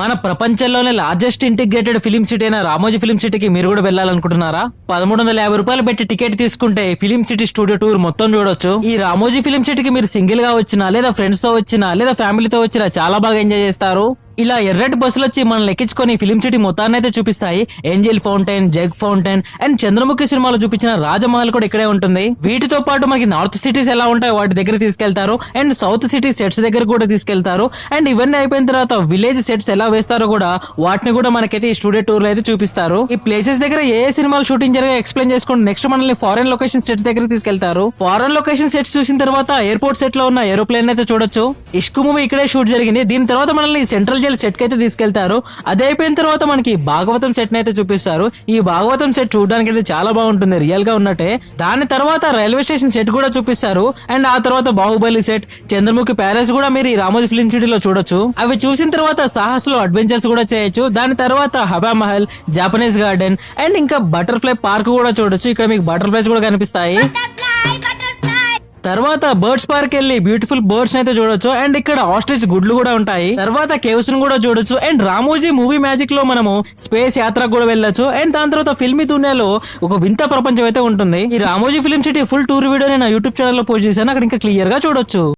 మన ప్రపంచంలోనే largest integrated film city అయిన రామోజీ ఫిలిం సిటీకి మీరు కూడా వెళ్ళాలనుకుంటున్నారా? 1350 రూపాయలు పెట్టి టికెట్ తీసుకుంటే ఫిలిం సిటీ స్టూడియో టూర్ మొత్తం చూడొచ్చు. ఈ రామోజీ ఫిలిం సిటీకి మీరు సింగిల్ గా వచ్చినా, లేదా ఫ్రెండ్స్ తో వచ్చినా, లేదా ఫ్యామిలీతో వచ్చినా చాలా బాగా ఎంజాయ్ చేస్తారు. ఇలా ఎర్రటి బస్సులు వచ్చి మనం లెక్కించుకొని ఫిలిం సిటీ మొత్తాన్ని అయితే చూపిస్తాయి. Angel fountain, jug fountain and Chandramukhi సినిమాలో చూపించిన రాజమహల్ కూడా ఇక్కడే ఉంటుంది. వీటితో పాటు మనకి నార్త్ సిటీస్ ఎలా ఉంటాయో వాటి దగ్గర తీసుకెళ్తారు, అండ్ సౌత్ సిటీ సెట్స్ దగ్గర కూడా తీసుకెళ్తారు. అండ్ ఇవన్నీ అయిపోయిన తర్వాత విలేజ్ సెట్స్ ఎలా వేస్తారో కూడా వాటిని కూడా మనకైతే ఈ స్టూడియో టూర్ లో అయితే చూపిస్తారు. ఈ ప్లేసెస్ దగ్గర ఏ సినిమాలు షూటింగ్ జరిగా ఎక్స్ప్లెయిన్ చేసుకుంటూ నెక్స్ట్ మనల్ని ఫారెన్ లొకేషన్ సెట్స్ దగ్గర తీసుకెళ్తారు. ఫారెన్ లొకేషన్ సెట్స్ చూసిన తర్వాత ఎయిర్పోర్ట్ సెట్ లో ఉన్న ఏరోప్లేన్ అయితే చూడొచ్చు. ఇష్క్ మూవీ ఇక్కడే షూట్ జరిగింది. దీని తర్వాత మనల్ని సెంట్రల్ జైల్ సెట్ కి అయితే తీసుకెళ్తారు. అది అయిపోయిన తర్వాత మనకి భాగవతం సెట్ అయితే చూపిస్తారు. ఈ భాగవతం సెట్ చూడడానికి అయితే చాలా బాగుంటుంది, రియల్ గా ఉన్నట్టే. దాని తర్వాత రైల్వే స్టేషన్ సెట్ కూడా చూపిస్తారు. అండ్ ఆ తర్వాత బాహుబలి సెట్, చంద్రముఖి ప్యాలెస్ కూడా మీరు ఈ రామోజీ ఫిలిం సిటీలో చూడొచ్చు. అవి చూసిన తర్వాత సాహస్ లో అడ్వెంచర్స్ కూడా చేయొచ్చు. దాని తర్వాత Hawa Mahal, Japanese garden and ఇంకా బటర్ఫ్లై పార్క్ కూడా చూడొచ్చు. ఇక్కడ మీకు బటర్ఫ్లైస్ కూడా కనిపిస్తాయి. తర్వాత బర్డ్స్ పార్క్ వెళ్ళి బ్యూటిఫుల్ బర్డ్స్ అయితే చూడొచ్చు. అండ్ ఇక్కడ ఆస్ట్రిచ్ గుడ్లు కూడా ఉంటాయి. తర్వాత కేవ్స్ ను కూడా చూడొచ్చు. అండ్ రామోజీ మూవీ మ్యాజిక్ లో మనము స్పేస్ యాత్ర కూడా వెళ్ళొచ్చు. అండ్ దాని తర్వాత ఫిల్మీ దునియాలో ఒక వింత ప్రపంచం అయితే ఉంటుంది. ఈ Ramoji film city full tour video నేను యూట్యూబ్ ఛానల్ లో పోస్ట్ చేశాను, అక్కడ ఇంకా క్లియర్ గా చూడొచ్చు.